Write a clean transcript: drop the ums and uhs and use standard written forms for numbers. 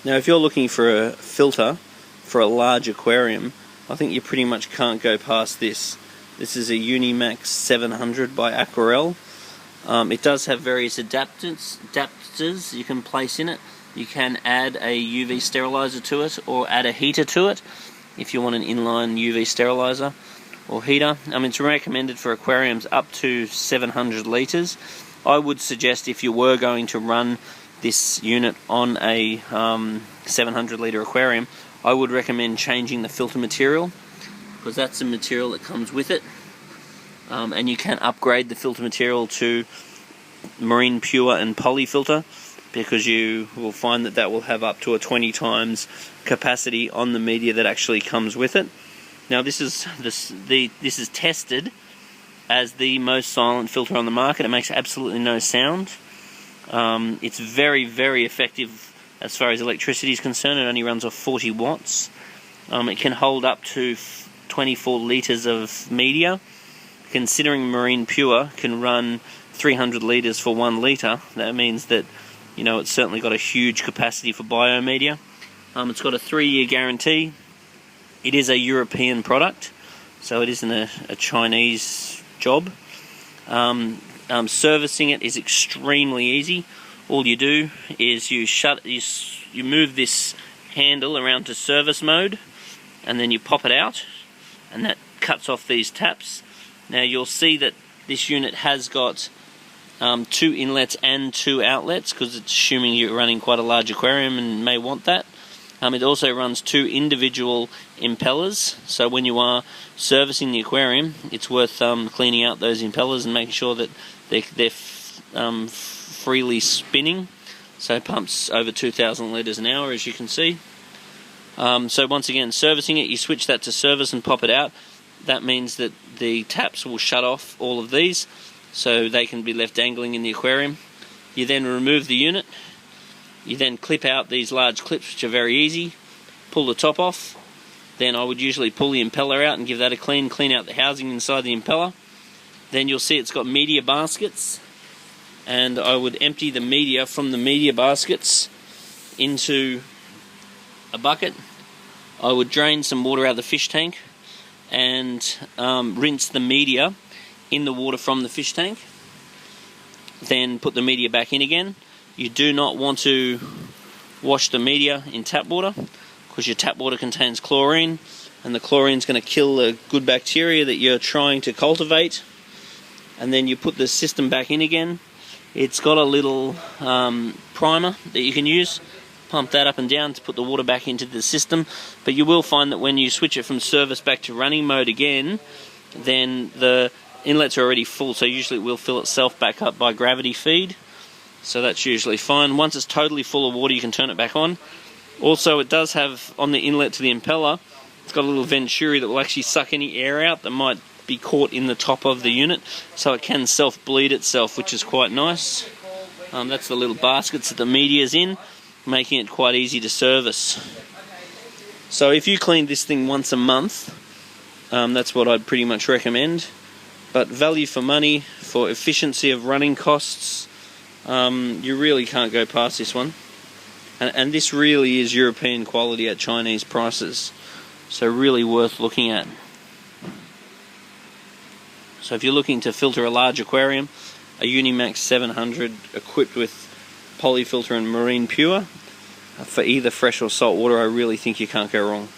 Now if you're looking for a filter for a large aquarium, I think you pretty much can't go past this. This is a Unimax 700 by Aquael. It does have various adapters you can place in it. You can add a UV sterilizer to it, or add a heater to it if you want an inline UV sterilizer or heater. It's recommended for aquariums up to 700 litres. I would suggest, if you were going to run this unit on a 700 litre aquarium, I would recommend changing the filter material, because that's the material that comes with it. And you can upgrade the filter material to marine pure and poly filter, because you will find that that will have up to a 20 times capacity on the media that actually comes with it. Now this is tested as the most silent filter on the market. It makes absolutely no sound. It's very, very effective as far as electricity is concerned. It only runs off 40 watts. It can hold up to 24 litres of media. Considering Marine Pure can run 300 litres for 1 litre, that means that, it's certainly got a huge capacity for biomedia. It's got a 3-year guarantee. It is a European product, so it isn't a Chinese job. Servicing it is extremely easy. All you do is you move this handle around to service mode, and then you pop it out, and that cuts off these taps. Now you'll see that this unit has got 2 inlets and 2 outlets, because it's assuming you're running quite a large aquarium and may want that. It also runs 2 individual impellers, so when you are servicing the aquarium, it's worth cleaning out those impellers and making sure that they're freely spinning. So it pumps over 2,000 litres an hour, as you can see. So once again, servicing it, you switch that to service and pop it out. That means that the taps will shut off all of these, so they can be left dangling in the aquarium. You then remove the unit. You then clip out these large clips, which are very easy. Pull the top off. Then I would usually pull the impeller out and give that a clean out the housing inside the impeller. Then you'll see it's got media baskets, and I would empty the media from the media baskets into a bucket. I would drain some water out of the fish tank and rinse the media in the water from the fish tank. Then put the media back in again. You do not want to wash the media in tap water, because your tap water contains chlorine, and the chlorine is going to kill the good bacteria that you're trying to cultivate. And then you put the system back in again. It's got a little primer that you can use. Pump that up and down to put the water back into the system. But you will find that when you switch it from service back to running mode again, then the inlets are already full, so usually it will fill itself back up by gravity feed. So that's usually fine. Once it's totally full of water, you can turn it back on. Also, it does have, on the inlet to the impeller, it's got a little venturi that will actually suck any air out that might be caught in the top of the unit, so it can self-bleed itself, which is quite nice. That's the little baskets that the media's in, making it quite easy to service. So if you clean this thing once a month, that's what I'd pretty much recommend. But value for money, for efficiency of running costs, you really can't go past this one. And this really is European quality at Chinese prices, so really worth looking at. So if you're looking to filter a large aquarium, a Unimax 700 equipped with polyfilter and marine pure, for either fresh or salt water, I really think you can't go wrong.